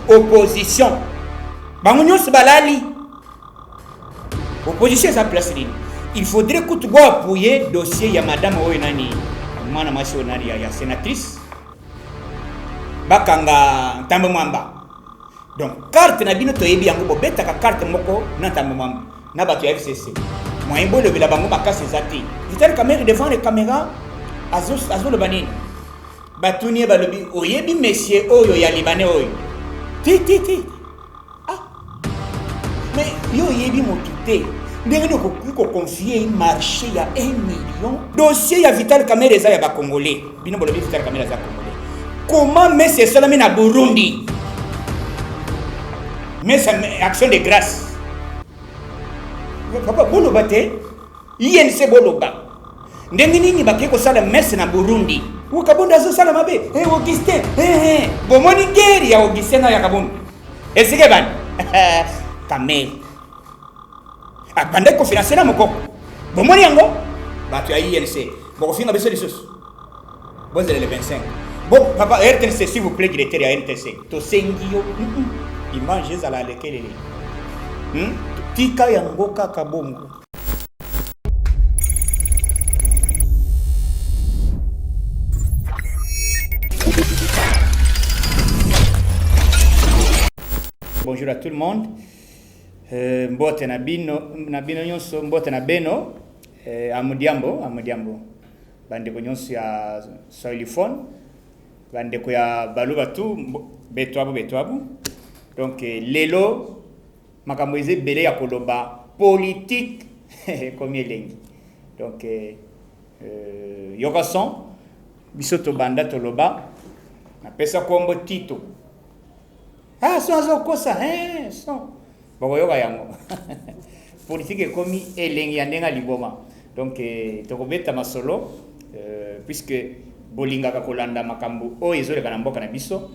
opposition. Bangonyo se balali. Opposition sa place ligne. Il faudrait que tu appuyer dossier ya madame Oyenani. Mwana mwasi onari ya sénatrice. Bakanga Tambo Mwamba. Donc carte na bino to yebi yango bobeta ka carte moko na Tambo Mwamba. Na bato ya FCC. Moi imbo le bila bango makasi zati. Vital Kamerhe devant les caméras azo le banini. Batuni balobi oyebi monsieur oyo ya libanais oyo. Ti. Ah. Mais yo yebi motute. Ndenge ko confier un marché ya 1 million. Dossier ya Vital Kamerhe za ya ba congolais. Bino bolobi Vital Kamerhe za congolais. Comment mais c'est seulement na Burundi? Mais c'est action de grâce. Papa boloba te. INC boloba. Ndenge nini bakeko sala messe na Burundi? Ukabonda zo sala mabe. Augustin. Bomoni guerre ya Augustin na yakabonda. Esike ban. Kamerhe. Bande ko financer na moko. Bomoni yango. Bato ya INC. Boko finga beso lisos. Bozele le 25. Bon, papa, RTC, s'il vous plaît, directeur à RTC. To sengio. Il mange à la lekelele. Tika yango kaka bongo. Bonjour à tout le monde. Mbote na bino nyonso, mbote na beno. Amudiambo. Bandeko nyonso ya Soiliphone. Bandeko ya baluba tu betwabu. Donc lelo makambo eze belé ya koloba politique comme elengi. Donc yokason bisoto banda toloba na pesa kombo Tito. Ah so azokosa so. Boko yoka yango. Politique comme elengi ya ndenga liboma. Donc tokobeta masolo puisque bolinga ka kolanda makambo o ezole kana mboka na biso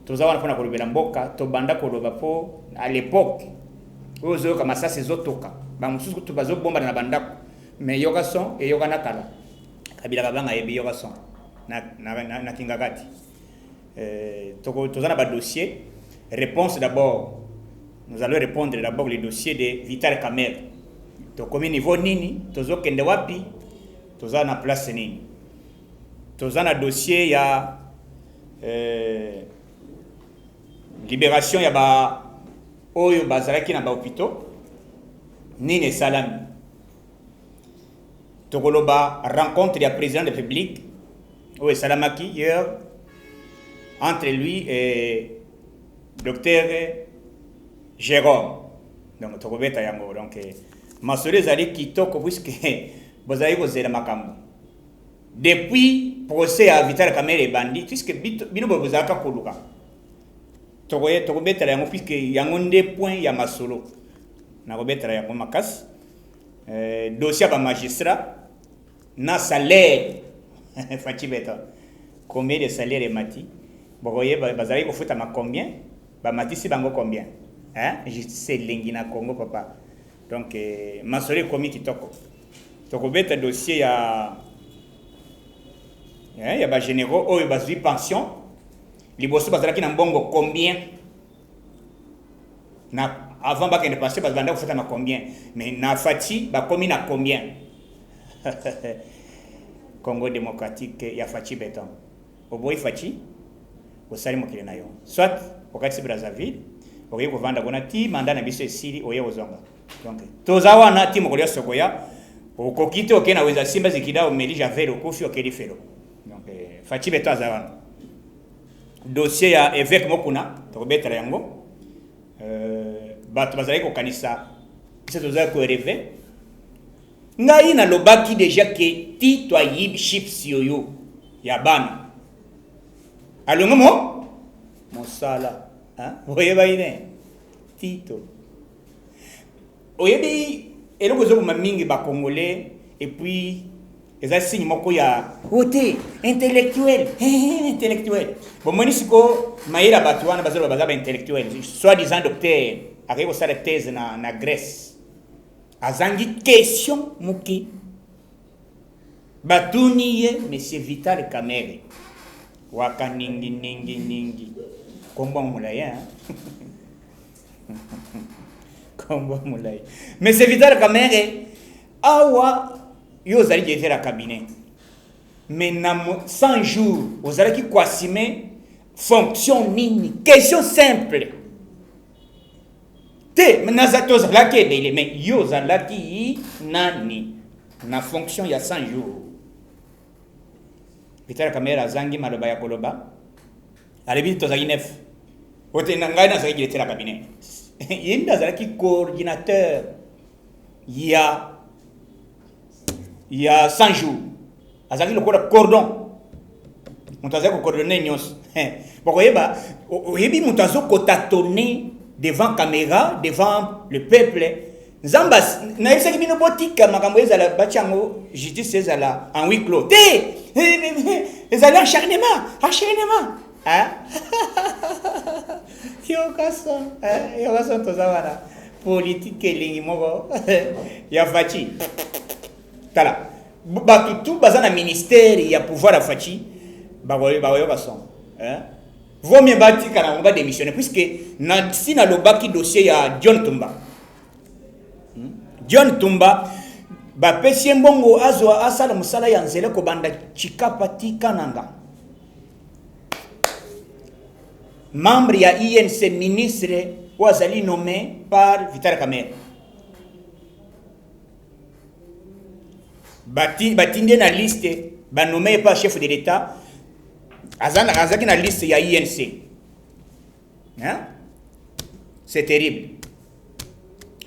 toza wana pona kolobela mboka to banda koloba po à l'époque ozo ka masasi zotoka ba mususu to bazo bomba na bandako mais yoka son et yoka nakala kabila babanga yebi yoka son na kingakati toza na ba dossier réponse d'abord nous allons répondre d'abord le dossier de Vital Kamerhe to komi niveau nini tozo kende wapi toza na place nini. Toza na dossier ya libération ya ba oyo bazalaki na ba hôpitaux nini salami. Tokoloba rencontre ya président de la République oyo salamaki hier entre lui et docteur Jérôme. Donc tokobeta yango donc masole zali kitoko puisque bozali kozela makambo. Depuis procès à Vital Kamerhe bandi puisque bino bozaka koluka tokobetela yango puisque yango nde point ya masolo na kobetela yango makasi dossier ba magistrat na salaire Fachi beta combien de salaire est mati bokoye bazali kofuta ma combien ba mati si bango combien justice lengi na Congo papa donc masolo komi kitoko tokobeta dossier il y a des généraux, oh, il y a des pensions. Les bosses qui ont bongo combien? Avant de passer, ils ont combien? Mais na Fati, ils ont combien? Congo démocratique, il y a Fati béton. Au bout de Fati, au salut mon client. Soit au cas de Brazzaville, au lieu de vendre un petit mandat na biso ici, au lieu de zonga. Donc, tozawa na ti mokolia sokoya, au kokite au kena weza simba zikida au meli javel au kofi au keli felo. Fachi beto azawana dossier ya évêque mokuna tokobeta yango bato bazali ko kanisa biso tozali ko rêver ngai na lobaki déjà que Tito ayib chips yoyo ya bana alongo mo sala oyeba ine Tito oyebi eloko zo mingi ba congolais et puis eza signe moko ya côté intellectuel bon moni siko maïra batwana bazalo bazaba intellectuel soit disant docteur akeko sala thèse na Grèce azangi question muki batuni ye monsieur Vital Kamerhe waka ningi Combo moulay, hein. Combo moulay. Mais c'est Vital Kamerhe. Awa, yo zali jeter à cabinet. Mais dans 100 jours, vous allez qui kwasime fonction nini. Question simple. Te, nazato zalaki ebele, mais yo zalaki nani. Na fonction il y a 100 jours. Vital Kamerhe azangi maloba ya koloba. Alebi tozaki nef. Ote nangai na zaki jeter à cabinet. Yenda zalaki coordinateur. Il y a 100 jours. Azaki le cordon. Moutazo coordonner nyos. Bokoyeba, oyebi moutazo kotatone devant caméra, devant le peuple. Zamba na yesaki bino botika makambo ezala bachango justice ezala en huis clos. Ezala acharnement. Hein? Yo kaso tozawara politique elingi moko ya fachi. Tala. Tout bazana ministère ya pouvoir à fachi bagoyo bason. Hein? Vaut mieux bâtir quand on va démissionner puisque si na lobaki dossier ya John Tumba. John Tumba ba pesi mbongo azwa asala musala ya nzele ko banda chikapati kananga. Membre ya INC ministre wazali nommé par Vital Kamerhe. Batinde na liste ba nommé par chef de l'État azaki na liste ya INC. Hein? C'est terrible.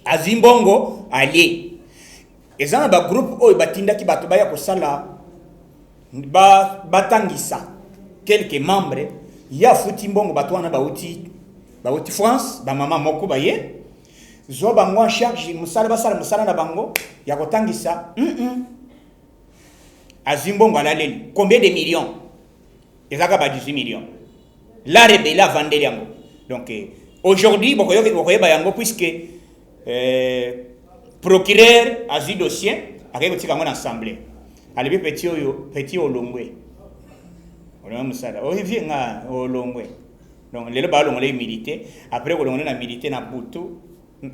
Azimbongo allié. Ezana ba groupe oyo batinda ki bato baya kosala batangisa quelques membres ya futi mbongo bato wana bauti France ba mama moko baye zo bango en charge musala na bango ya kotangisa Azimbongo alaleli combien de millions? Ezaka ba 18 millions. La rebelle a vendu yango. Donc aujourd'hui bokoyeba yango puisque procureur azi dossier akeko tika ngona assemblée. Alibi petit olongwe. On musala. O hivi nga olongwe. Donc lelo ba olongwe milité après olongwe na milité na butu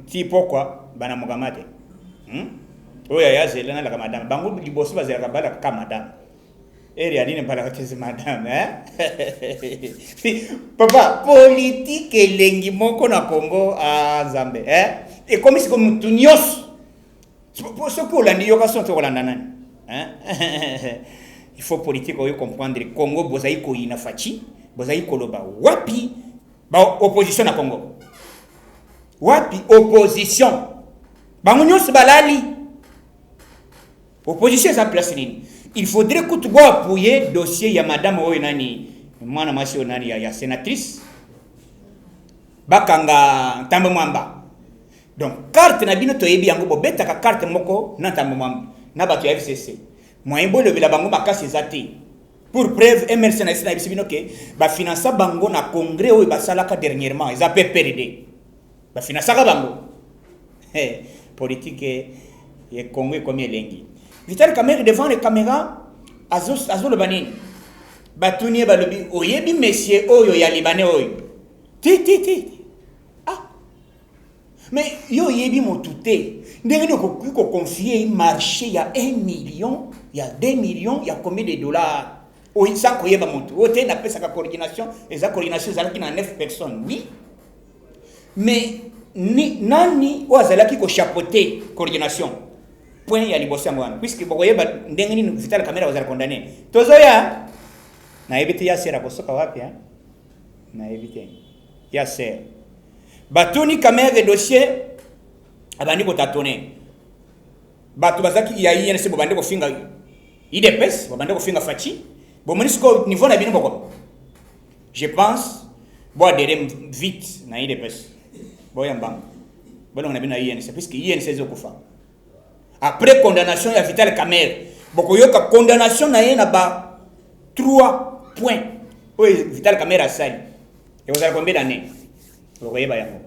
ti pourquoi bana mukamate. Oya yazela na la madame bango liboso bazela bala ka madame. Eri aline bala ka madame, hein? Papa, politique elengi moko na Congo a Zambé, hein? Et comme c'est comme tunios. Pour ce que l'on dit yoka sont Rolanda nani, hein? Il faut politique oyo comprendre Congo bozai ko ina fachi, bozai ko loba wapi ba opposition na Congo. Wapi opposition. Bango nyos balali. Opposition sa place nini. Il faudrait que tu vois appuyer dossier ya madame oyo nani mwana masi nani ya sénatrice bakanga Tambo Mwamba. Donc carte na bino to yebi yango bobeta ka carte moko na Tambo Mwamba na bato ya FCC moyen bo le bila bango makasi zati pour preuve MRC na sina bino ke ba financer bango na congrès oyo basalaka dernièrement ils a PPRD ba financer bango politique et Congo comme elengi. Vital Kamerhe devant les caméras azo le banini batuni balobi oyebi monsieur oyo ya libanais oyo ti mais yo yebi motuté ndenge ko confier marché ya 1 million ya 2 millions ya combien de dollars o isa ko yeba motu ote na pesa ka coordination eza coordination zalaki na 9 personnes oui mais nani wazalaki ko chapeauter coordination point ya liboso ngwana puisque bokoyeba ndenge nini Vital Kamerhe wazala condamné tozoya na ebite ya sera kosoka wapi hein na ebite ya sera batuni Kamerhe dossier abandi ko tatone batu bazaki ya INC bo bandi ko finga IDPS bo bandi ko finga fachi bo monisko niveau na bino boko je pense bo adere vite na IDPS bo yamba bo na bino INC puisque INC zokufa. Après condamnation ya Vital Kamerhe bokoyoka condamnation na ye na ba 3 points oyo Vital Kamerhe asali et vous avez combien d'années bokoyeba yango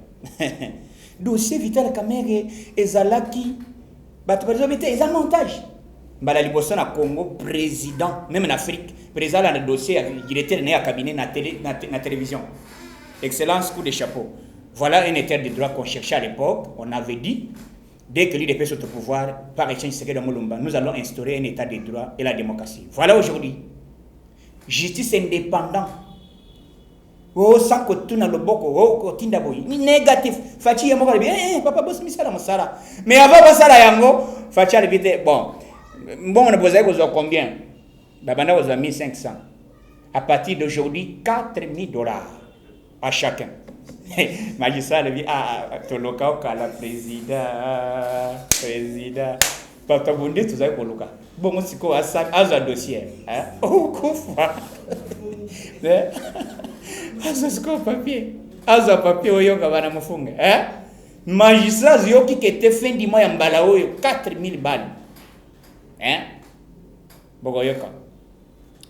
dossier Vital Kamerhe ezalaki bato bazobete eza montage mbala liboso na Congo président même en Afrique président na dossier ya directeur na cabinet na télévision Excellence, coup de chapeau. Voilà un état de droit qu'on cherchait à l'époque. On avait dit, dès que l'UDP est au pouvoir, par échange de Molumba, nous allons instaurer un état de droit et la démocratie. Voilà aujourd'hui. Justice indépendante. Oh, sans que tout le boko, oh, kotinda boy. Négatif. Fachi yamo kali bien, papa boss misala masala. Mais avant basala yango, Fachi a vite bon. Bon, on a besoin de combien? Babanda was à 1500. À partir d'aujourd'hui, 4000 dollars à chacun. Magistrat le dit toloka okala président. Papa bonde tout ça koloka. Bon siko aza dossier, hein? Oh kufa. Aza siko papier. Aza papier oyoka bana mufunga, hein? Magistrat yoki kete fin du mois ya mbala oyo 4000 balles. Hein? Boko yoka.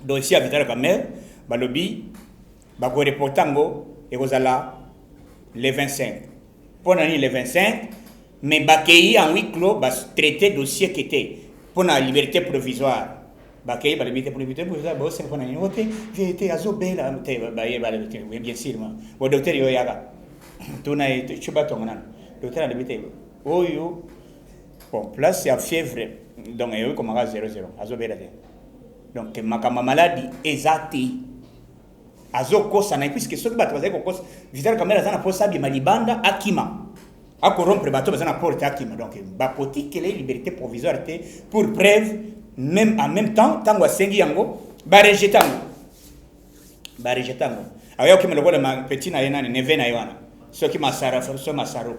Dossier à Vital Kamer, balobi bako reportango ekozala les 25. Pour l'année les 25, mais bakei en huis clos bas traiter dossier qui était pour la liberté provisoire. Bakei la liberté provisoire, bon c'est pour l'année voté, vérité azobela bien sûr moi. Bon docteur yoyaga. Tuna et chuba tongana. Docteur la liberté. Oyo bon place c'est à fièvre donc yoyo comme 00 azobela. Donc makama maladie ezati azoko sana puisque ceux qui battent ko cause Vital Kamerhe zana pour ça bi malibanda akima akorompre bato zana porte akima donc ba poti que les libertés provisoires pour preuve même en même temps tango asengi yango ba rejetango ayo kimi lokola ma petit na yena neve na yona ceux qui masara so masaro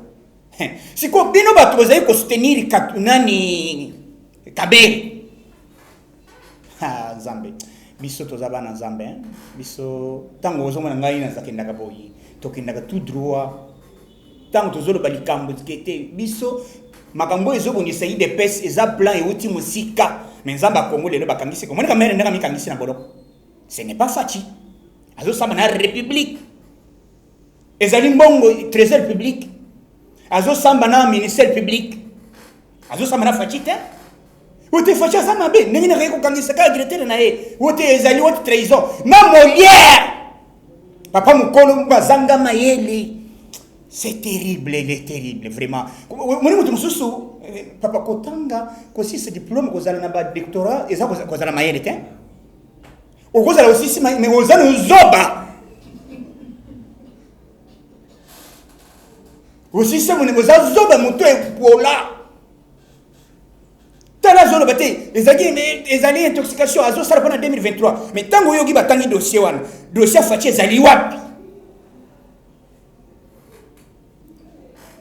siko bino bato zai ko soutenir nani Kabere Nzambe biso tozaba na Nzambe biso tango ozomona ngai na zakendaka boyi tokendaka tout droit tango tozolo balikambo tikete biso makambo ezobonisa IDPS eza plan euti musika mais Nzamba Kongo lelo bakangisi ko monika mere ndaka mikangisi na boloko ce n'est pas Fachi azo samba na république ezali mbongo trésor public azo samba na ministère public azo samba na Fachi te wote facha sama be nengina reko kangisa ka directeur na ye wote ezali wote trahison na Molière papa mukolo bazanga mayele c'est terrible il est terrible vraiment moni mutu mususu papa kotanga ko si ce diplôme ko zala na ba doctorat eza ko zala mayele te o ko zala aussi mais ozana zoba aussi c'est mon zoba mutu e pola les alliés intoxication à Zosar pendant 2023. Mais tant que yogi batangi dossier wan, dossier Fachi ezali wapi.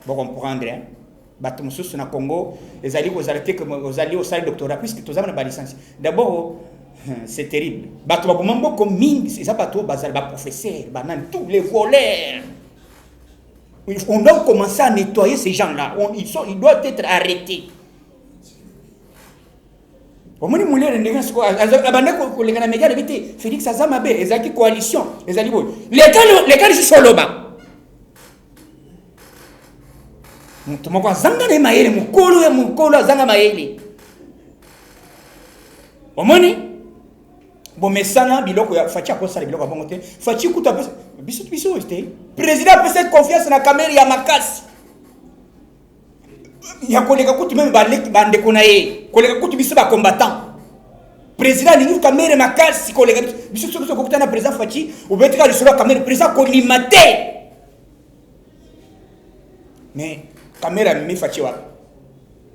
Bon comprendre hein. Bato mususu na Congo, les alliés aux arrêtés comme aux alliés au salle doctorat puisque tous amana ba licence. D'abord c'est terrible. Bato ba mambo comme ming, c'est ça bato bazal ba professeur, banan tous les voleurs. On doit commencer à nettoyer ces gens-là. Ils doivent être arrêtés. Omoni mulere ndinga siko abanda ko lengana media de Félix Azama be ezaki coalition ezali boy les cas soloba mutumoko zanga ne mayele mukolo zanga mayele omoni bo mesana biloko ya Fachi akosa biloko bongo te Fachi kuta biso este président peut cette confiance na Kamerhe ya makasi ya koleka kutu même bande kona ye koleka kutu biso ba combattant président ni Kamerhe makasi koleka biso so ko kutana président Fachi obetika le solo Kamerhe président ko limité mais Kamerhe mi Fachi wa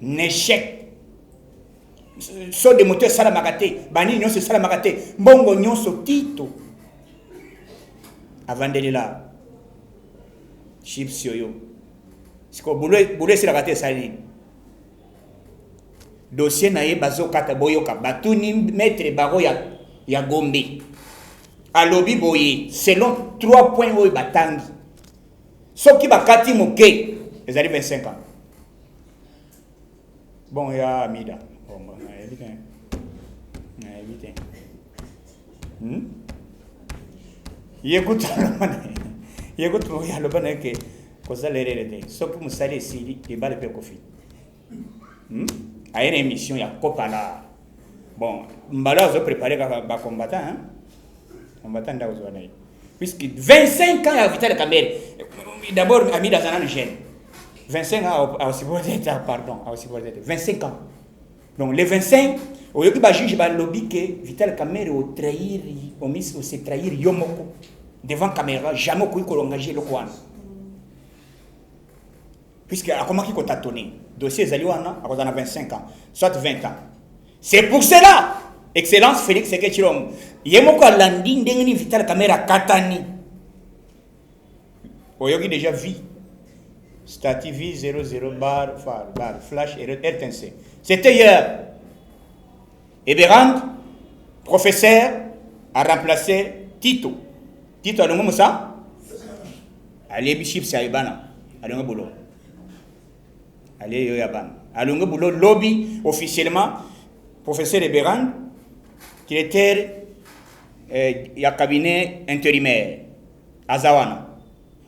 n'échec so de moteur sala makate bani nyonso sala makate mbongo nyonso tito avandelela chips yoyo siko boulé c'est la raté sali dossier na ye bazo kata boyoka batuni maître baro ya Gombe alobi boye selon 3 points oyo batangi soki bakati moke ezali 25 ans bon ya amida bon na éviter yekuta ya lobana ke koza lerere te soki musali esili ebale pe kofi a une émission ya kopala bon mbala zo préparer ka ba combattant hein combattant nda ozwa nayi puisque 25 ans à Vital Kamerhe d'abord ami dans un jeune 25 ans à supporter pardon à supporter 25 ans donc les 25 au yoki ba juge ba lobby que Vital Kamerhe au trahir au mis au se trahir yomoko devant caméra jamais ko engager le kwana puisque a comment qui ko tâtonné dossier zaliwana a 25 ans soit 20 ans c'est pour cela Excellence Félix Sekechilom yemoko landi ndengeni Vital Kamerhe katani oyoki déjà vu statut V 00 bar flash et RTNC c'était hier Eberand professeur a remplacé Tito a le ça allez bishop saibana allez boulot allez yoyaban allez boulot lobby officiellement professeur Eberand qui était ya cabinet intérimaire azawana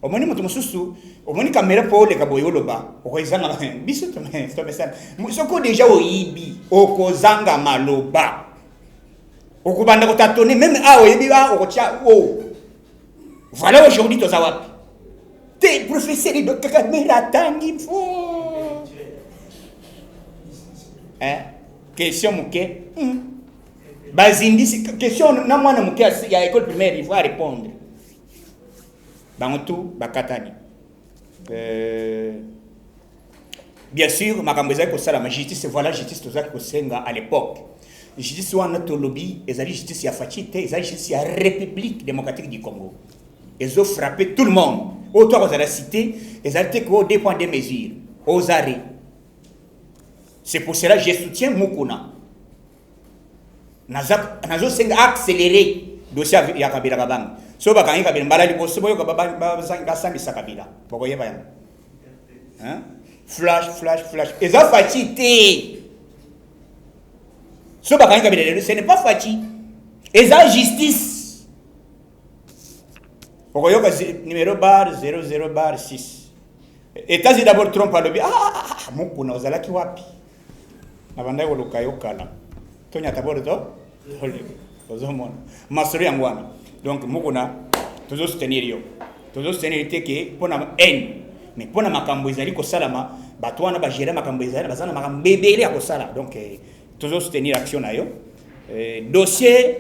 omoni moto mususu omoni kamera po le kaboyo loba okozanga biso to message soko déjà oyibi okozanga maloba okubanda kotatone même a oyibi ba okotia o voilà aujourd'hui to zawapi te professeur de kamera tangi fo question muke bazindi question na mwana muke ya école primaire il va répondre Bangotou bakatani bien sûr makambo ezali kosala ma justice voilà justice tozali kosenga à l'époque justice wana to lobby ezali justice ya faci te ezali justice ya République démocratique du Congo ils ont frappé tout le monde autant aux la cité ezali te ko dépend des mesures aux arrêts c'est pour cela que je soutiens Mukuna nazo senga accélérer dossier ya Kabila Kabanga so bakangi Kabila mbala liboso boyo basambisa Kabila poko yeba yango hein flash eza faci te so bakangi Kabila ce n'est pas faci eza justice poko yoka numéro bar 00 bar 6 États-Unis d'abord Trump a lobby Mukuna ozalaki wapi nabanda ko lokayokala tonya taboro to ozomona masori yangwana donc Mukuna toujours soutenir que pona haine mais pona makambo ezali ko salama bato wana ba gérer makambo ezali bazana makambo bebele ya ko sala donc toujours soutenir action na yo dossier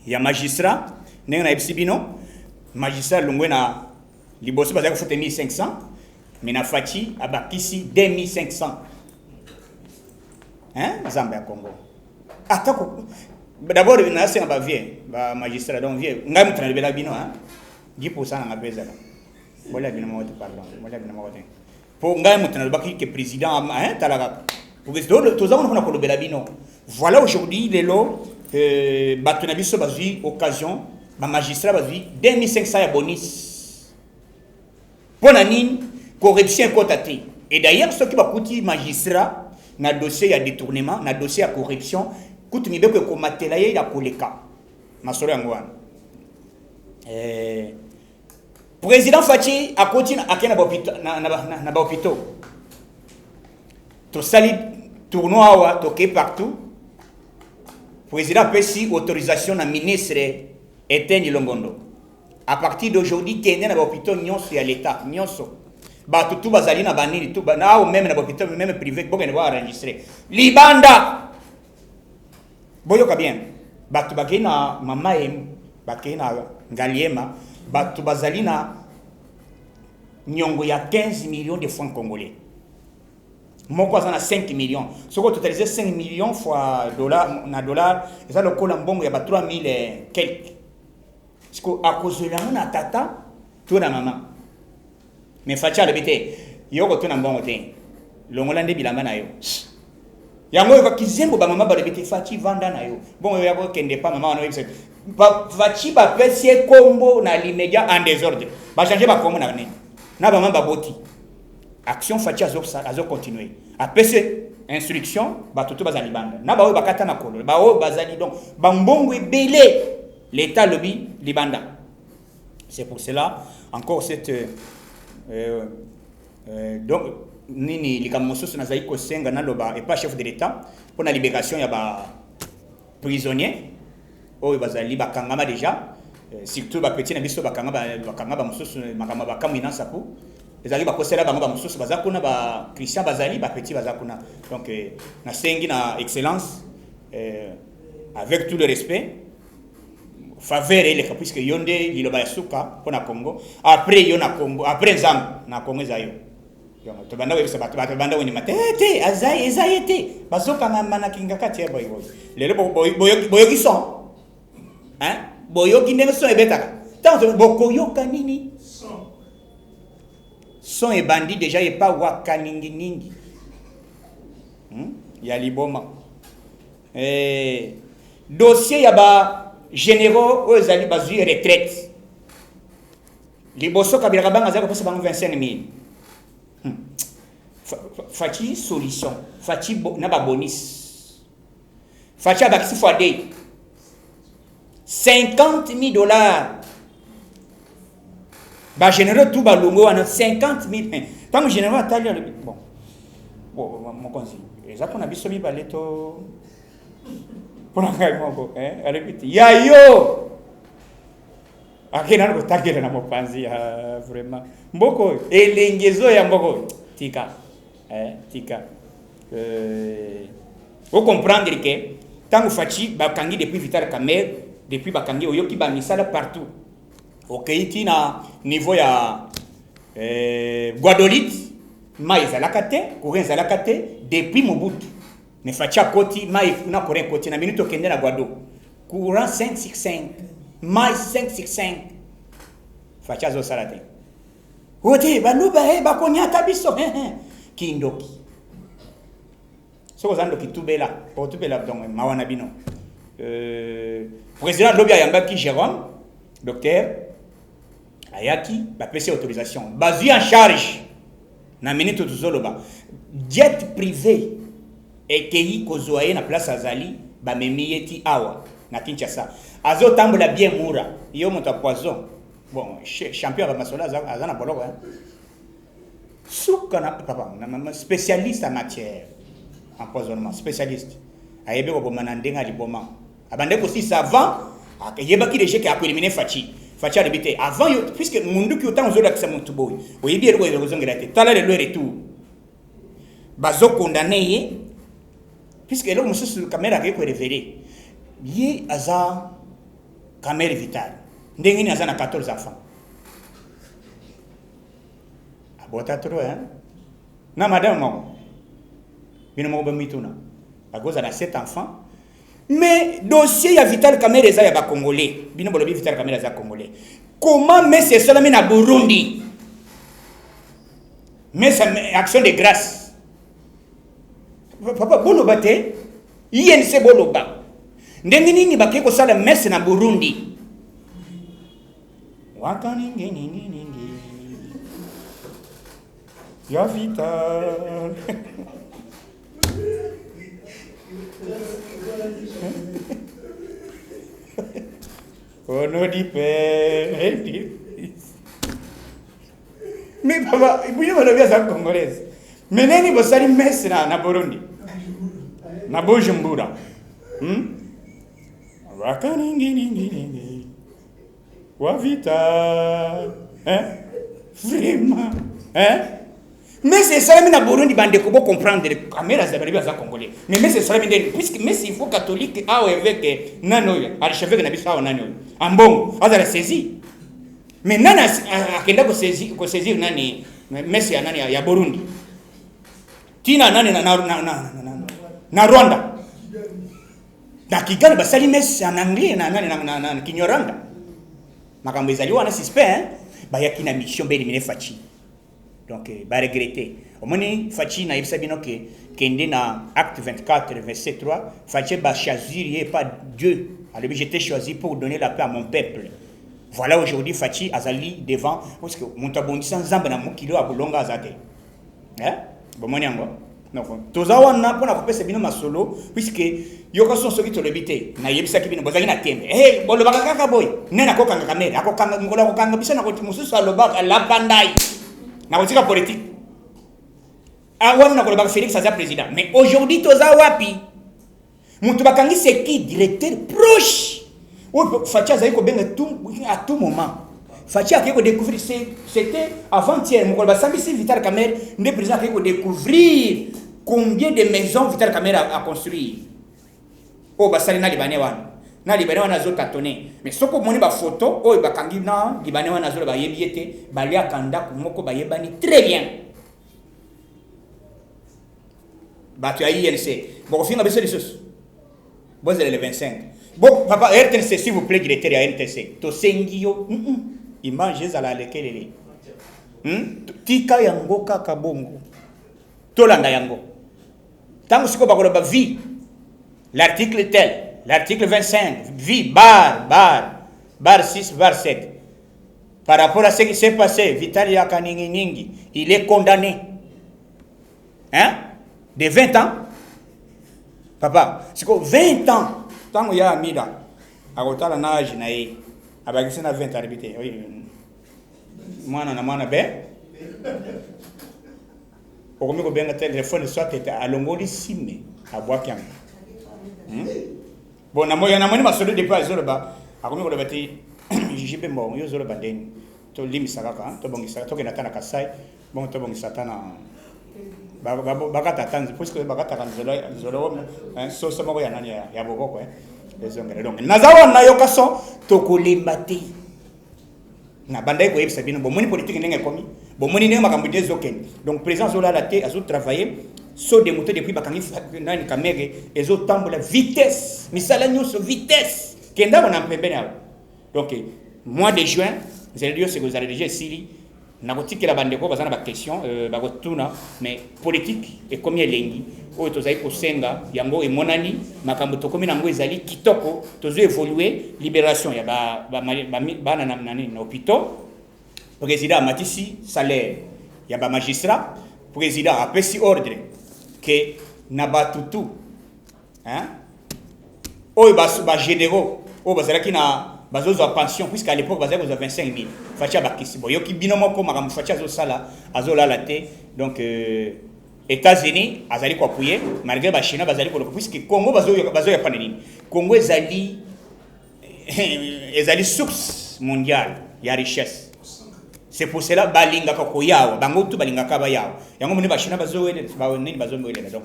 ya magistrat nenga ebsibino magistrat longwe na liboso bazali ko 1500 mais na faci abakisi 2500 hein Zambia Congo atako d'abord il a un vieux magistrat donc vieux ngai mutra bela bino hein 10% na pesa voilà bien moi pardon voilà bien moi pour ngai mutra baki que président hein talaka pour que tous on a ko bela bino voilà aujourd'hui les lots batuna biso bazui occasion ba magistrat bazui 2500 ya bonus pour nani corruption contatée et d'ailleurs ce qui va coûter magistrat na dossier ya détournement na dossier ya corruption kutu mibeko ko matela ye ya koleka masoro yango wana président Faci a continué akena na ba hôpital to sali tournoi wa to ke partout président pesi autorisation na ministre Etienne Longondo à partir d'aujourd'hui kende na ba hôpital nyonso ya l'état nyonso ba tout bazali na banini tout na au même na ba hôpital même privé ko ne va enregistrer libanda boyoka bien batu bakena mama em bakena ngaliema batu bazali na nyongo ya 15 millions de francs congolais moko azana 5 millions soko totaliser 5 millions fois dollar na dollar eza lokola mbongo ya ba 3000 quelque siko akozela na tata to na mama mais facha le bité yoko to na mbongo te longola nde bilamba na yo yango yo kizembo ba mama ba le bité fachi vanda na yo bon yo yako kende pa mama wana website ba fachi ba pesi kombo na l'immédiat en désordre ba changer ba kombo na ne na ba mama boti action fachi azo continuer a pesi instruction ba toto bazali banda na ba ba kata na kolo ba o bazali donc ba mbongo ebele l'état lobby libanda c'est pour cela encore cette donc nini likamosusu na zaiko senga na loba et pas chef de l'état pour la libération ya ba prisonniers o bazali ba kangama déjà surtout ba petit na biso bakanga ba mususu makamba bakamwina sapo ezali bakosela bango ba mususu bazakuna ba Christian bazali ba petit bazakuna donc na sengi na excellence avec tout le respect faveur ele puisque yonde liloba ya suka pona Congo après yo na Congo après nzambe na Congo zayo donc to banda webisa bato banda woni matete azai ezayete bazoka na manakinga kati ya boy lelo boyo kiso hein boyo kindenga so ebetaka tant bokoyoka nini son et bandit déjà est pas waka ningi ya liboma dossier ya ba généraux aux ali bazui retraite liboso kabila kabanga za ko pesa bango 25000 fati solution fati na ba bonus fati abakisi fois day $50,000 ba généraux tout ba longo wana 50,000 tant généraux atali bon mon conseil exactement na biso mi baleto pour la gagne moko répéter ya yo akena ko takela na mopanzi vraiment mboko elengezo ya mboko tika tika vous comprendre que tant que fachi bakangi depuis Vital Kamerhe depuis bakangi oyoki ba misala partout okei na niveau ya Guadolite mai ezalaka te courant ezalaka te depuis Mobutu ne facha koti mai na courant koti na minute okende na Guado courant 565 mai 565 facha zo sala te ote baluba bakonyata biso kindoki soko zando kitubela potubela donc mawana bino président lobia yambaki Jérôme docteur ayaki ba PC autorisation bazu en charge na minute tuzoloba jet privé ekei kozoaye na place azali ba memi yeti awa na Kinshasa azo tambola bien mura yo moto poison bon champion ba masola azana boloko suka na papa na spécialiste en matière empoisonnement spécialiste ayebe ko bomana ndenga liboma abande ko si savant akayeba ki déjà que a éliminer fachi facha debité avant puisque mundu ki autant ozola kisa muntu boy oyebi ero ko zongela te tala le retour bazo condamné ye puisque elo mususu caméra ke ko révéler ye aza Kamerhe Vital ndengini aza na 14 enfants abota trop na madame mo bino mo ba mituna agoza na 7 enfants. Mais dossier ya Vital Kamerhe eza ya ba Congolais. Bino bolobi Vital Kamerhe eza Congolais. Comment mais c'est seulement na Burundi? Mais ça action de grâce. Papa boloba te INC boloba. Ndenge nini bakeko sala messe na Burundi? Waka ningi ningi. Ya Vital. Au nom du Père et du Fils. Mais papa, il y a une vie congolaise. Mais nani bosali messe na Burundi. Na Bujumbura. Wakaningi. Wa Vital. Vraiment. Mais c'est ça même na Burundi bande ko comprendre caméra za bari baza congolais mais c'est ça même puisque mais il faut catholique a avec nano archevêque na biso nano ambongo azala saisi mais nana akenda ko saisir nani messe ya nani ya Burundi tina nani na Rwanda na Kigali basali messe en anglais na Kinyarwanda makambo ezali wana suspect ba yakina mission be eliminer fachi. Donc, bah regretter. Au moins, Fachi na ibsa bino que kende na acte 24 verset 3, Fachi ba choisir et pas Dieu. Alors j'étais choisi pour donner la paix à mon peuple. Voilà aujourd'hui Fachi azali devant parce que mon tabondissant zamba na mokilo abulonga azate. Bon moni yango. Donc tozawa na pona kopesa bino masolo puisque yoko son soki to lebite na yebisa ki bino bozali na tembe. Bolo baka kaka boy. Nena ko kanga kamera, akokanga ngola ko kanga bisa na ko mususu aloba la bandai. Na politique politique. Awana na kolobaka Félix aza président. Mais aujourd'hui toza wapi? Mutu bakangi c'est qui directeur proche. Fatia Zaïko Ben à tout moment. Fatia a découvrir, c'était avant-hier, mon collègue Sambisi Vital Kamer, le président a découvrir combien de maisons Vital Kamer a construit. Oh, Bassalina Libanais, na Libanais, on a zone cartonné. Mais ce qu'on a photo, oh, Bakangi, na Libanais, on a zone Bayebiete, Balia Kanda, Kumoko Bayebani, très bien. Bah, tu as INC. Bon, au final, c'est les choses. Bon, c'est le 25. Bon, papa, RTNC, s'il vous plaît, directeur à RTNC. To Sengio, il mange à la lequel. Tika yango kaka bongo. Tolanda yango. Tant que ce qu'on va vie, l'article tel, l'article 25, vie, bar 6, bar 7. Par rapport à ce qui s'est passé, Vitali Yakaningi, il est condamné. Hein? De 20 ans. Papa, c'est que 20 ans. Tant qu'il y a un mida, à côté de l'âge, il y a 20 ans. Moi, je suis pour que le téléphone soit à l'ongoli simé, à Boakiam. Bon, je suis allé depuis à Zoroba. Je suis allé à Zoroba. Je suis allé à Zoroba. Je suis allé à Zoroba. Je suis allé bakata tanzi puisque bakata kanzolo so so moko ya nani ya boboko ezongera donc nazawa nayo kaso tokulimbati na bandai ko yebisa bino bomoni politique ndenge komi bomoni ndenge makambo dezoken donc président zola la té azo travailler so de moto depuis bakangi nani kamege ezo tambola vitesse misala nyoso vitesse kenda bana mpembeni awo donc mois de juin vous allez dire ce que vous allez déjà ici na kotiki la bandeko bazana ba question ba kotuna mais politique et combien lengi o tozai kosenga yango e monani makambo to komi nango ezali kitoko tozo évoluer libération ya ba nani na hôpital président Matisi salaire ya ba magistrat président a pesi ordre que na batutu hein o ba généraux o bazalaki na bazozo pension puisqu'à l'époque bazaki aux 25 000 fatia bakisi boyo ki binomo ko makambo fatia zo sala azola la té donc États-Unis azali ko appuyer malgré ba Chine bazali ko puisque Congo bazo ya paneli Congo ezali source mondiale ya richesse. C'est pour cela balinga ko yawo bango tu balinga ka ba yawo yango moni ba Chine bazo wele ba nini bazo wele donc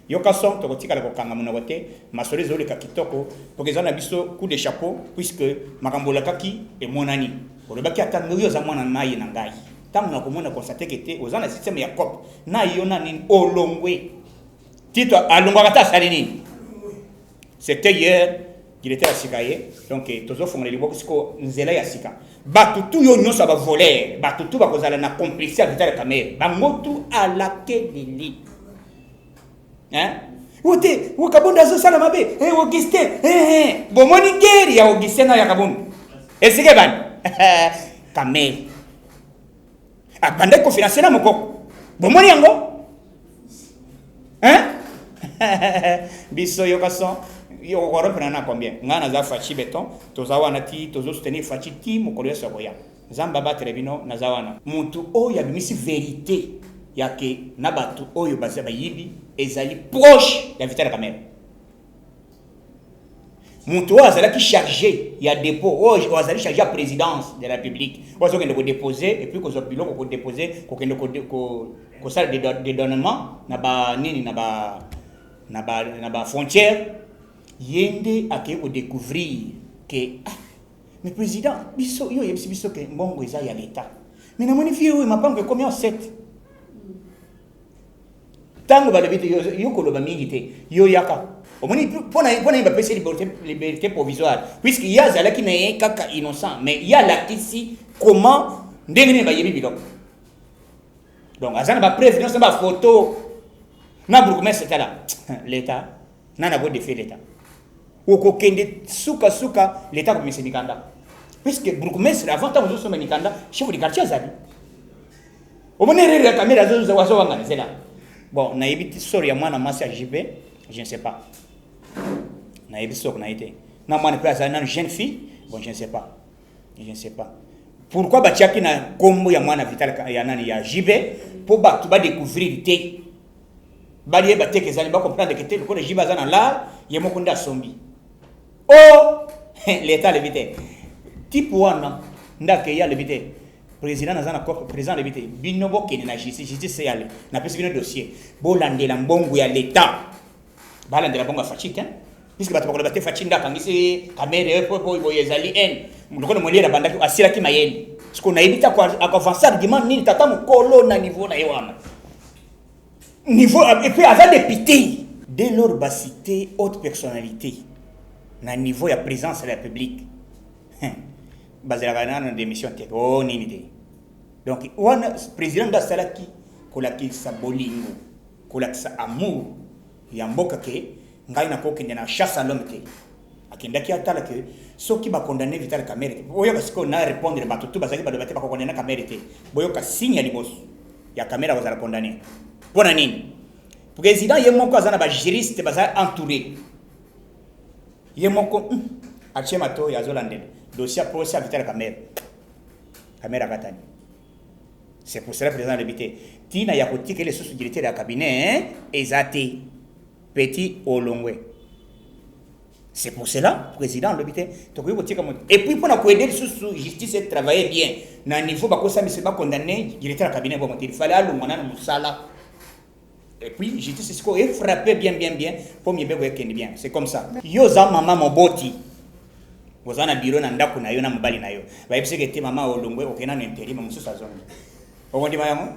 yoka son to kotika ko kanga mona wote masole zo le ka kitoko pour que zana biso coup de chapeau puisque makambola kaki e monani pour le baki atanga yo za mwana mai na ngai tangu na komona constater que te ozana système ya cop na yona nini olongwe tito alongwa kata salini c'était hier il était à Sikaye donc tozo fongole liboko siko nzela ya sika batutu yo nyoso ba voler batutu ba kozala na complice avec la caméra bangotu à la kelili hein wote wakabonda zo sala mabe Augustin bomoni guerre ya Augustin na ya kabonda esike ban caméra abande ko financer na moko bomoni yango hein biso yo kaso yo ko rompre na combien ngana za fachi beton tozawana ti tozo soutenir fachi ti mokolo ya soboya zamba battre bino na zawana muntu oyo abimisi vérité yake na batu oyo bazaba yibi ezali proche ya Vital Kamerhe muntu oyo azalaki chargé ya dépôt oyo azali chargé ya présidence de la République oyo ko déposer et puis ko biloko ko déposer ko kende ko sala de dédonnement na ba nini na ba frontière yende ake ko découvrir que mais président biso yo yebisi biso que mbongo eza ya l'état mais na moni vieux mapango e combien 7 tango ba lebite yo ko loba mingi te yo yaka omoni pona ba pesi liberté provisoire puisque ya zalaki na ye kaka innocent mais ya la kisi comment ndenge ba yebi biloko donc azana ba preuve non ba photo na bourgmestre c'était là l'état nana go défier l'état ou kende suka l'état comme Mikanda puisque bourgmestre avant tant que sommes Mikanda chef de quartier azali au moment où la caméra zo wazo wanga c'est là bon na yebiti sorry ya mwana masi JB je ne sais pas na yebi sok na été na mwana pe azali na jeune fille bon je ne sais pas pourquoi batiaki na kombo ya mwana Vital ya nani ya JB pour ba tu ba découvrir té balié ba té que zali ba comprendre que té ko JB azana là yemo kunda sombi oh l'état levité type wana ndake ya levité président nazana ko président levité binobo kene na justice yale na pesi bino dossier bolandela mbongo ya l'état balandela bongo fachike puisque bato bakola bate fachinda kangisi kamere po boyezali en muloko mo lera bandaki asira ki mayeni parce qu'on a évité quoi avancer argument ni tata mukolo na niveau na yoana niveau et puis avant député dès lors ba cité haute personnalité na niveau ya présence de la République bazela na démission te oh nini te donc wana président da salaki kolaki sa bolingo kolaki sa amour ya mboka ke ngai na kokende na chasse à l'homme te akendaki atala ke soki ba condamner Vital Kamerhe boyo basiko na répondre ba tout bazaki ba débattre ba condamner Kamerhe te boyo ka signe libos ya Kamerhe bazala condamner pona nini président yemoko azana ba juriste bazala entouré yemoko achema to ya zolande dossier procès Vital Kamerhe akatani. C'est pour cela que le président de l'habité tina ya koti que les sous-directeurs de cabinet ezate petit olongwe. C'est pour cela président de l'habité et puis pour nous aider sous justice et travailler bien na niveau ba ko ça monsieur ba condamné directeur de cabinet bon il fallait alongana na musala et puis justice c'est quoi frapper bien pour mieux bien c'est comme ça yo za mama moboti wazana biro na ndako na yo na mbali na yo ba yebise ke te mama olongwe okena na intérim mususu azongi okondi mayango